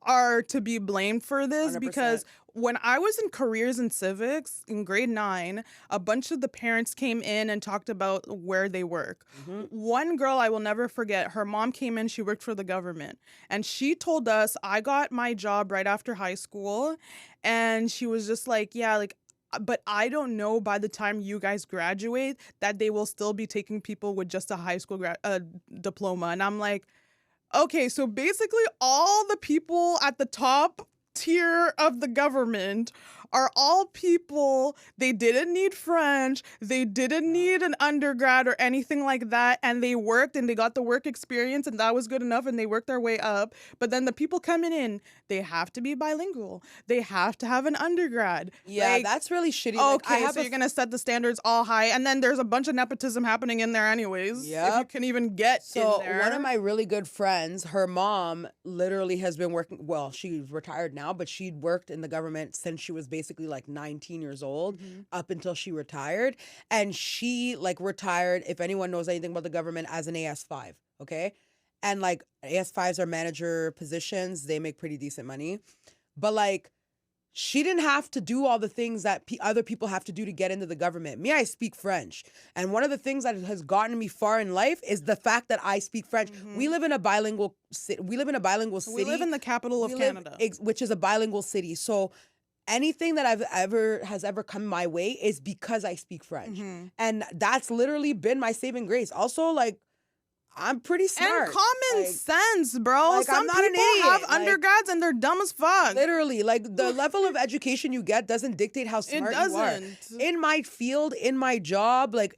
[SPEAKER 2] are to be blamed for this
[SPEAKER 1] 100%.
[SPEAKER 2] because when I was in careers and civics in grade 9, a bunch of the parents came in and talked about where they work.
[SPEAKER 1] Mm-hmm.
[SPEAKER 2] One girl I will never forget, her mom came in, she worked for the government. And she told us, I got my job right after high school. And she was just like, yeah, like, but I don't know by the time you guys graduate that they will still be taking people with just a high school diploma. And I'm like, okay, so basically all the people at the top tier of the government are all people, they didn't need French, they didn't need an undergrad or anything like that, and they worked and they got the work experience and that was good enough and they worked their way up. But then the people coming in, they have to be bilingual, they have to have an undergrad.
[SPEAKER 1] Yeah,
[SPEAKER 2] like,
[SPEAKER 1] that's really shitty.
[SPEAKER 2] Okay, so you're gonna set the standards all high, and then there's a bunch of nepotism happening in there anyways.
[SPEAKER 1] Yep.
[SPEAKER 2] If you can even get in there.
[SPEAKER 1] One of my really good friends, her mom literally has been working, well, she's retired now, but she'd worked in the government since she was basically like 19 years old up until she retired. And she like retired, if anyone knows anything about the government, as an AS5, okay? And like AS5s are manager positions. They make pretty decent money. But like, she didn't have to do all the things that other people have to do to get into the government. Me, I speak French. And one of the things that has gotten me far in life is the fact that I speak French. We live in a bilingual city. We live in
[SPEAKER 2] the capital of Canada.
[SPEAKER 1] Which is a bilingual city. So anything that has ever come my way is because I speak French. And that's literally been my saving grace. Also, like, I'm pretty smart.
[SPEAKER 2] And common sense, bro.
[SPEAKER 1] Like,
[SPEAKER 2] Some people have undergrads and they're dumb as fuck.
[SPEAKER 1] Literally, like the level of education you get doesn't dictate how smart you are. In my field, in my job, like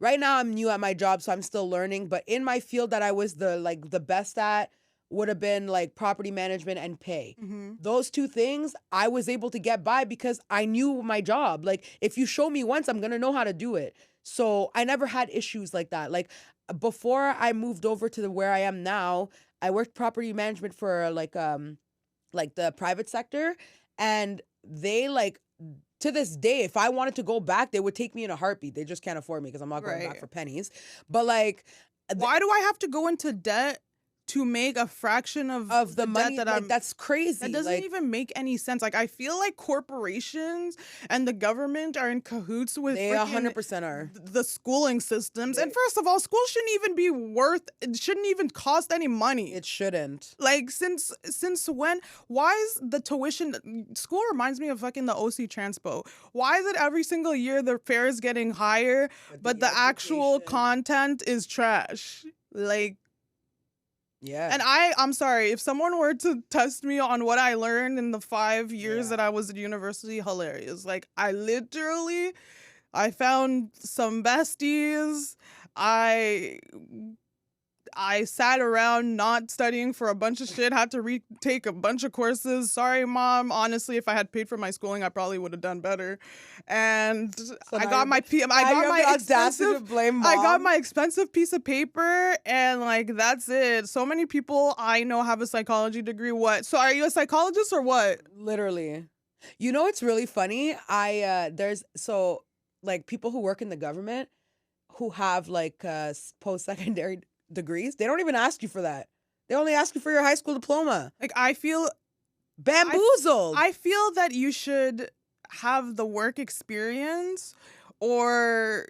[SPEAKER 1] right now I'm new at my job, so I'm still learning. But in my field that I was the best at would have been like property management and pay. Those two things I was able to get by because I knew my job. Like if you show me once, I'm gonna know how to do it. So I never had issues like that. Like before I moved over to where I am now, I worked property management for like the private sector, and they like to this day, if I wanted to go back, they would take me in a heartbeat. They just can't afford me because I'm not going back for pennies. But like,
[SPEAKER 2] why do I have to go into debt to make a fraction of the money
[SPEAKER 1] that that's crazy.
[SPEAKER 2] That doesn't even make any sense. Like I feel like corporations and the government are in cahoots with
[SPEAKER 1] they 100% are
[SPEAKER 2] the schooling systems. And first of all, school shouldn't even cost any money.
[SPEAKER 1] It shouldn't.
[SPEAKER 2] Like since when? Why is the tuition? School reminds me of fucking the OC Transpo. Why is it every single year the fare is getting higher, but the actual content is trash? Like.
[SPEAKER 1] Yeah.
[SPEAKER 2] And I'm sorry, if someone were to test me on what I learned in the 5 years that I was at university, hilarious. Like, I found some besties. I sat around not studying for a bunch of shit, had to retake a bunch of courses. Sorry, Mom. Honestly, if I had paid for my schooling, I probably would have done better. And so I got my expensive piece of paper, and like that's it. So many people I know have a psychology degree. What? So are you a psychologist or what?
[SPEAKER 1] Literally. You know what's really funny? There's like people who work in the government who have like post-secondary degrees, they don't even ask you for that. They only ask you for your high school diploma.
[SPEAKER 2] Like I feel
[SPEAKER 1] bamboozled.
[SPEAKER 2] I feel that you should have the work experience, or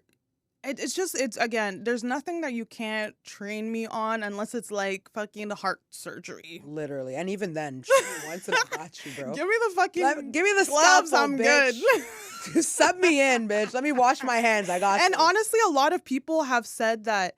[SPEAKER 2] it's again, there's nothing that you can't train me on unless it's like fucking heart surgery.
[SPEAKER 1] Literally. And even then, show me once and I got you, bro.
[SPEAKER 2] Give me the fucking
[SPEAKER 1] give me the
[SPEAKER 2] gloves,
[SPEAKER 1] scalpel,
[SPEAKER 2] I'm
[SPEAKER 1] bitch.
[SPEAKER 2] good.
[SPEAKER 1] Sub me in, bitch. Let me wash my hands. I got you.
[SPEAKER 2] And honestly, a lot of people have said that.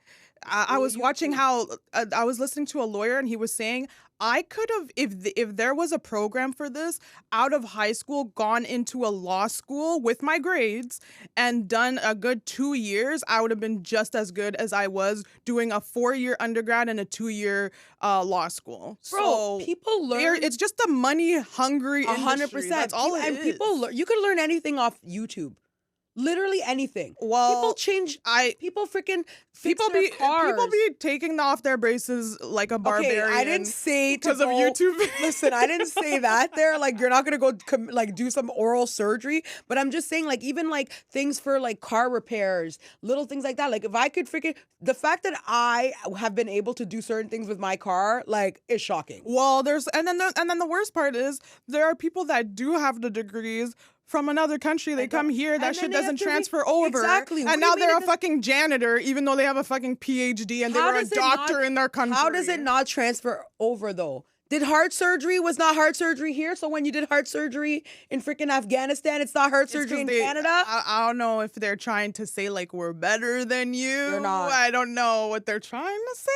[SPEAKER 2] I was watching how I was listening to a lawyer, and he was saying I could have, if there was a program for this, out of high school, gone into a law school with my grades and done a good 2 years. I would have been just as good as I was doing a 4-year undergrad and a 2-year law school.
[SPEAKER 1] Bro,
[SPEAKER 2] so
[SPEAKER 1] people learn.
[SPEAKER 2] It's just a money hungry industry.
[SPEAKER 1] 100%.
[SPEAKER 2] That's all it is.
[SPEAKER 1] And you can learn anything off YouTube. Literally anything.
[SPEAKER 2] Well,
[SPEAKER 1] people change. People freaking fix
[SPEAKER 2] people
[SPEAKER 1] their cars.
[SPEAKER 2] people be taking off their braces like a barbarian.
[SPEAKER 1] Okay, I didn't say
[SPEAKER 2] because of YouTube.
[SPEAKER 1] Listen, I didn't say that. There, like, you're not gonna go like do some oral surgery, but I'm just saying, like, even like things for like car repairs, little things like that. Like, if I could freaking, the fact that I have been able to do certain things with my car, like, is shocking.
[SPEAKER 2] Well, and then the worst part is there are people that do have the degrees from another country. They come here, that shit doesn't transfer over.
[SPEAKER 1] Exactly.
[SPEAKER 2] And now they're a fucking janitor, even though they have a fucking PhD and they were a doctor in their country.
[SPEAKER 1] How does it not transfer over, though? Did heart surgery was not heart surgery here? So when you did heart surgery in freaking Afghanistan, it's not heart surgery in Canada?
[SPEAKER 2] I don't know if they're trying to say, like, we're better than you.
[SPEAKER 1] They're not.
[SPEAKER 2] I don't know what they're trying to say,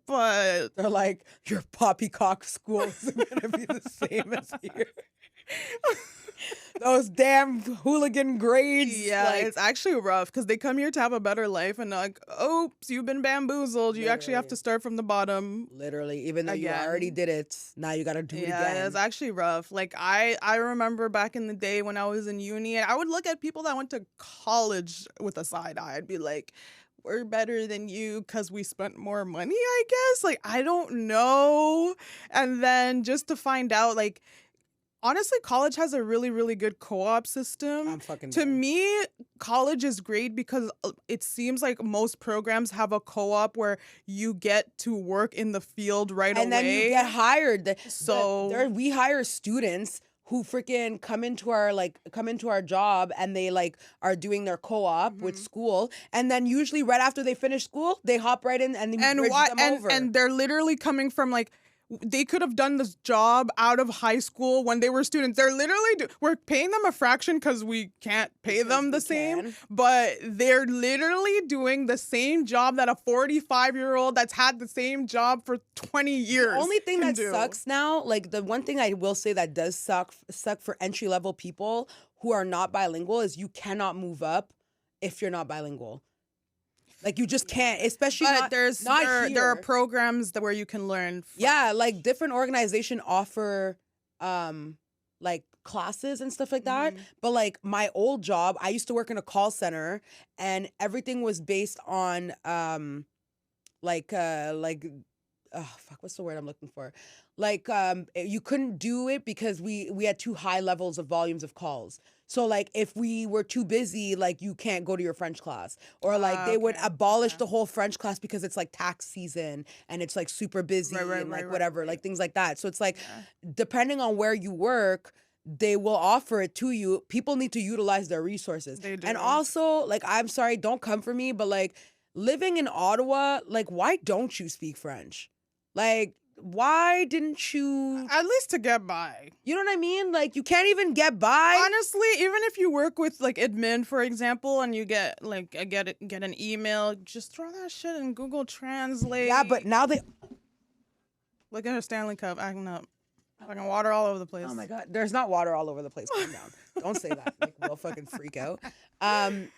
[SPEAKER 2] but...
[SPEAKER 1] They're like, your poppycock school isn't going to be the same as here. Those damn hooligan grades.
[SPEAKER 2] Yeah, like, it's actually rough because they come here to have a better life and like, oops, you've been bamboozled. You actually have to start from the bottom.
[SPEAKER 1] Literally, even though you already did it, now you got to do it again.
[SPEAKER 2] Yeah, it's actually rough. Like, I remember back in the day when I was in uni, I would look at people that went to college with a side eye. I'd be like, we're better than you because we spent more money, I guess. Like, I don't know. And then just to find out, like, honestly, college has a really, really good co-op system. To me, college is great because it seems like most programs have a co-op where you get to work in the field right away.
[SPEAKER 1] And then you get hired. So we hire students who freaking come into our job and they like are doing their co-op with school, and then usually right after they finish school, they hop right in and bridge them over.
[SPEAKER 2] And they're literally coming from like, they could have done this job out of high school when they were students. They're literally, we're paying them a fraction because we can't pay them the same, but they're literally doing the same job that a 45-year-old that's had the same job for 20 years.
[SPEAKER 1] The only thing that sucks now, like the one thing I will say that does suck for entry-level people who are not bilingual is you cannot move up if you're not bilingual. Like, you just can't, especially
[SPEAKER 2] there are programs where you can learn.
[SPEAKER 1] Yeah, like different organizations offer like classes and stuff like that. But like my old job, I used to work in a call center and everything was based on what's the word I'm looking for? Like you couldn't do it because we had too high levels of volumes of calls. So like if we were too busy, like you can't go to your French class, or like they would abolish the whole French class because it's like tax season and it's like super busy and like whatever, like things like that. So it's like depending on where you work, they will offer it to you. People need to utilize their resources.
[SPEAKER 2] They do.
[SPEAKER 1] And also, like, I'm sorry, don't come for me, but like living in Ottawa, like why don't you speak French? Like, why didn't you?
[SPEAKER 2] At least to get by.
[SPEAKER 1] You know what I mean? Like, you can't even get by.
[SPEAKER 2] Honestly, even if you work with like admin, for example, and you get like get an email, just throw that shit in Google Translate.
[SPEAKER 1] Yeah, but now they
[SPEAKER 2] look at her Stanley Cup acting up. Fucking water all over the place.
[SPEAKER 1] Oh my God. There's not water all over the place. Calm down. Don't say that. Like, we'll fucking freak out.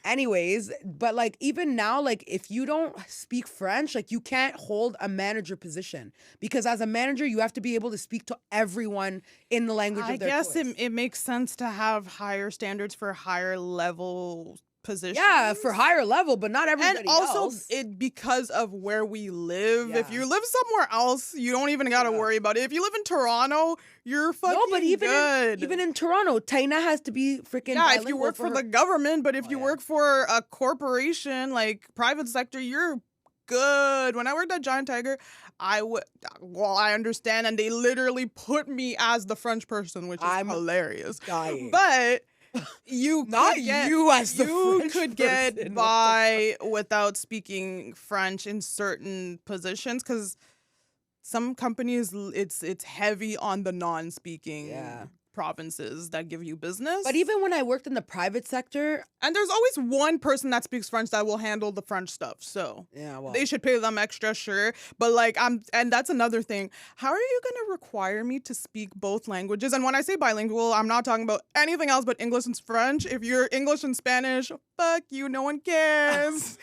[SPEAKER 1] Anyways, but like even now, like if you don't speak French, like you can't hold a manager position because as a manager, you have to be able to speak to everyone in the language of their choice.
[SPEAKER 2] I guess it makes sense to have higher standards for higher level positions.
[SPEAKER 1] Yeah, for higher level, but not everybody else.
[SPEAKER 2] And also, because of where we live. Yeah. If you live somewhere else, you don't even gotta worry about it. If you live in Toronto, you're fucking good.
[SPEAKER 1] Even in Toronto, Taina has to be freaking
[SPEAKER 2] bilingual. If you work for the government, but if you work for a corporation, like private sector, you're good. When I worked at Giant Tiger, I understand, and they literally put me as the French person, which is hilarious.
[SPEAKER 1] Dying.
[SPEAKER 2] But you could get by without speaking French in certain positions because some companies it's heavy on the non-speaking provinces that give you business.
[SPEAKER 1] But even when I worked in the private sector,
[SPEAKER 2] and there's always one person that speaks French that will handle the French stuff, so they should pay them extra, sure. But like and that's another thing. How are you gonna require me to speak both languages? And when I say bilingual, I'm not talking about anything else but English and French. If you're English and Spanish, fuck you, no one cares.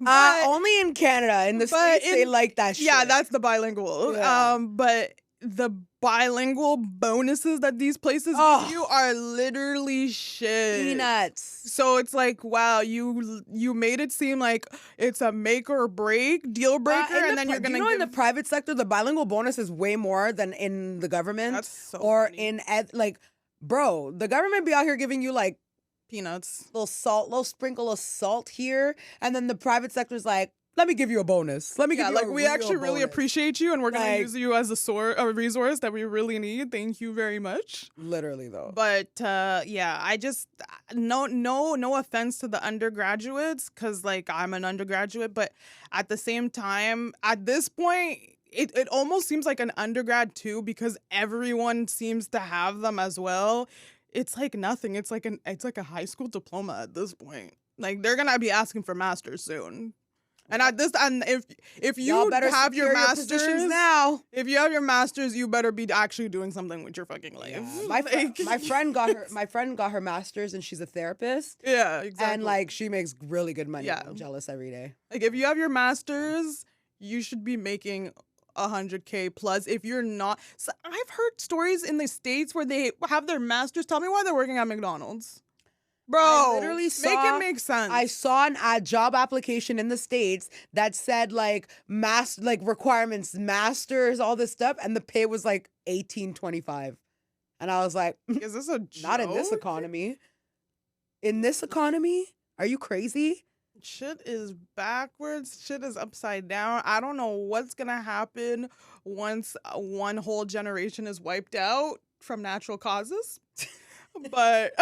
[SPEAKER 1] Only in Canada. In the States, they like that shit.
[SPEAKER 2] Yeah, that's the bilingual. Yeah. But the bilingual bonuses that these places give you are literally shit.
[SPEAKER 1] Peanuts.
[SPEAKER 2] So it's like, wow, you made it seem like it's a make or break, deal breaker, and then you're gonna
[SPEAKER 1] in the private sector, the bilingual bonus is way more than in the government.
[SPEAKER 2] That's so
[SPEAKER 1] or
[SPEAKER 2] funny.
[SPEAKER 1] Bro, the government be out here giving you like
[SPEAKER 2] peanuts,
[SPEAKER 1] little sprinkle of salt here, and then the private sector's like, let me give you a bonus. Let me give you
[SPEAKER 2] we actually really appreciate you, and we're gonna use you as a resource that we really need. Thank you very much.
[SPEAKER 1] Literally though.
[SPEAKER 2] But I just no offense to the undergraduates, because like I'm an undergraduate, but at the same time, at this point, it almost seems like an undergrad too, because everyone seems to have them as well. It's like nothing. It's like a high school diploma at this point. Like they're gonna be asking for masters soon. And if you have your masters
[SPEAKER 1] now,
[SPEAKER 2] if you have your masters, you better be actually doing something with your fucking life.
[SPEAKER 1] Yeah. My friend got her masters, and she's a therapist.
[SPEAKER 2] Yeah, exactly.
[SPEAKER 1] And like she makes really good money.
[SPEAKER 2] Yeah.
[SPEAKER 1] I'm jealous every day.
[SPEAKER 2] Like if you have your masters, you should be making $100K plus. If you're not, so I've heard stories in the States where they have their masters. Tell me why they're working at McDonald's. Bro,
[SPEAKER 1] I literally
[SPEAKER 2] make it make sense.
[SPEAKER 1] I saw a job application in the States that said like requirements, masters, all this stuff, and the pay was like $18.25, and I was like,
[SPEAKER 2] "Is this a joke?
[SPEAKER 1] Not in this economy? In this economy, are you crazy?
[SPEAKER 2] Shit is backwards. Shit is upside down. I don't know what's gonna happen once one whole generation is wiped out from natural causes." But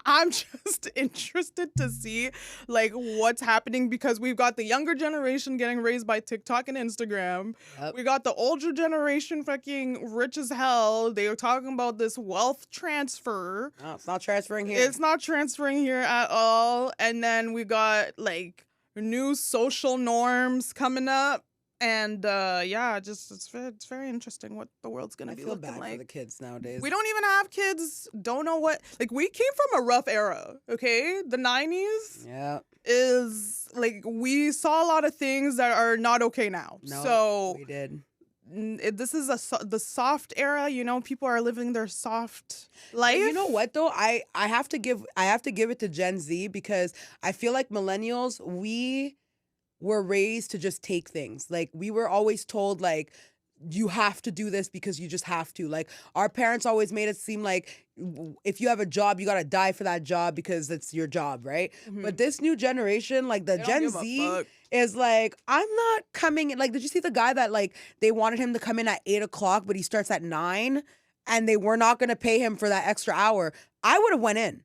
[SPEAKER 2] I'm just interested to see like what's happening, because we've got the younger generation getting raised by TikTok and Instagram. Yep. We got the older generation fucking rich as hell. They were talking about this wealth transfer.
[SPEAKER 1] No, it's not transferring here.
[SPEAKER 2] It's not transferring here at all. And then we got like new social norms coming up. And it's very interesting what the world's gonna be looking like. I feel bad for
[SPEAKER 1] the kids nowadays.
[SPEAKER 2] We don't even have kids. Don't know what. Like we came from a rough era. Okay, the 90s.
[SPEAKER 1] Yeah.
[SPEAKER 2] Is like we saw a lot of things that are not okay now.
[SPEAKER 1] No,
[SPEAKER 2] so
[SPEAKER 1] we did.
[SPEAKER 2] This is the soft era. You know, people are living their soft life.
[SPEAKER 1] But you know what though? I have to give it to Gen Z, because I feel like millennials, we were raised to just take things. Like we were always told like, you have to do this because you just have to. Like our parents always made it seem like if you have a job, you got to die for that job because it's your job, right? Mm-hmm. But this new generation, like the Gen Z is like, I'm not coming in. Like, did you see the guy that like they wanted him to come in at 8:00, but he starts at 9, and they were not going to pay him for that extra hour? I would have went in.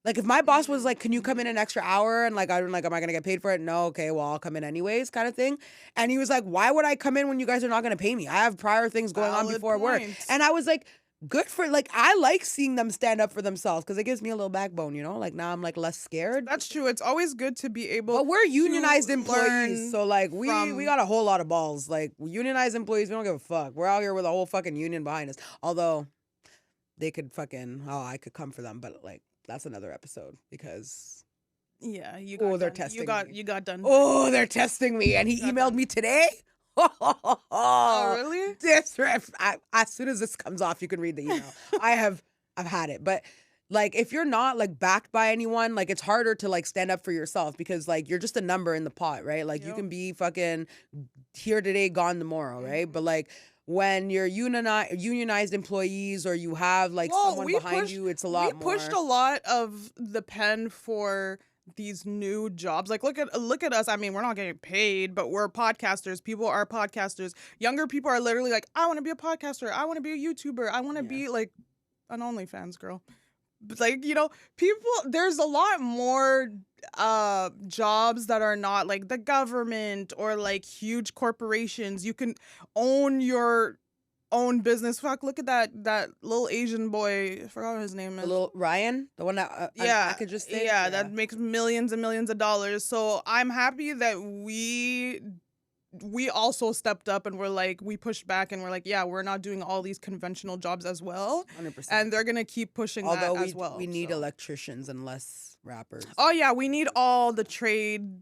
[SPEAKER 1] Like if my boss was like, can you come in an extra hour? And like, I'm like, am I going to get paid for it? No. Okay, well, I'll come in anyways, kind of thing. And he was like, why would I come in when you guys are not going to pay me? I have prior things going on before work. And I was like, good for, like, I like seeing them stand up for themselves, because it gives me a little backbone, you know? Like now I'm like less scared.
[SPEAKER 2] That's true. It's always good to be able
[SPEAKER 1] But we're unionized employees. So like we got a whole lot of balls. Like unionized employees, we don't give a fuck. We're out here with a whole fucking union behind us. Although they could I could come for them, but like, that's another episode, because
[SPEAKER 2] they're testing me. You got done.
[SPEAKER 1] Oh, they're testing me, and he emailed me today.
[SPEAKER 2] Oh, really?
[SPEAKER 1] As soon as this comes off, you can read the email. I've had it, but like if you're not like backed by anyone, like it's harder to like stand up for yourself, because like you're just a number in the pot, right? Like you can be fucking here today, gone tomorrow, right? But like when you're unionized employees, or you have like someone behind you, it's a lot more.
[SPEAKER 2] We pushed a lot of the pen for these new jobs. Like look at us. I mean, we're not getting paid, but we're podcasters. People are podcasters. Younger people are literally like, I want to be a podcaster. I want to be a YouTuber. I want to be like an OnlyFans girl. But like, you know, there's a lot more jobs that are not like the government or like huge corporations. You can own your own business. Fuck, look at that little Asian boy. I forgot what his name is.
[SPEAKER 1] The little Ryan, the one that I could just think.
[SPEAKER 2] Yeah, that makes millions and millions of dollars. So I'm happy that we also stepped up and we're like, we pushed back and we're like, yeah, we're not doing all these conventional jobs as well.
[SPEAKER 1] 100%.
[SPEAKER 2] And they're going to keep pushing that as well.
[SPEAKER 1] We need electricians and less rappers.
[SPEAKER 2] Oh, yeah, we need all the trade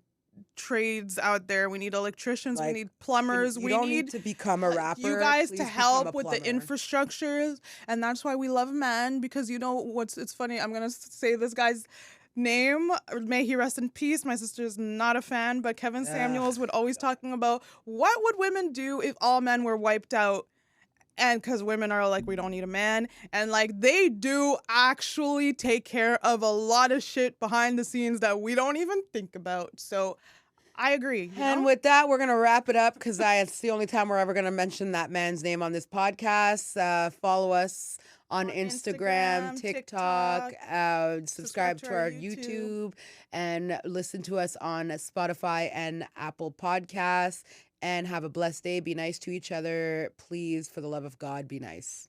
[SPEAKER 2] trades out there. We need electricians. We
[SPEAKER 1] Like,
[SPEAKER 2] need plumbers.
[SPEAKER 1] You
[SPEAKER 2] We
[SPEAKER 1] don't
[SPEAKER 2] need
[SPEAKER 1] need to become a rapper.
[SPEAKER 2] you guys
[SPEAKER 1] Please
[SPEAKER 2] to
[SPEAKER 1] become a
[SPEAKER 2] help with the
[SPEAKER 1] plumber.
[SPEAKER 2] infrastructures, and that's why we love men, because you know what's it's funny, I'm gonna say this guy's name, may he rest in peace. My sister's not a fan, but Kevin Samuels would always talking about what would women do if all men were wiped out. And because women are like, we don't need a man. And like, they do actually take care of a lot of shit behind the scenes that we don't even think about. So I agree.
[SPEAKER 1] And with that, we're going to wrap it up because it's the only time we're ever going to mention that man's name on this podcast. Follow us on Instagram, TikTok, subscribe to our YouTube, and listen to us on Spotify and Apple Podcasts. And have a blessed day. Be nice to each other. Please, for the love of God, be nice.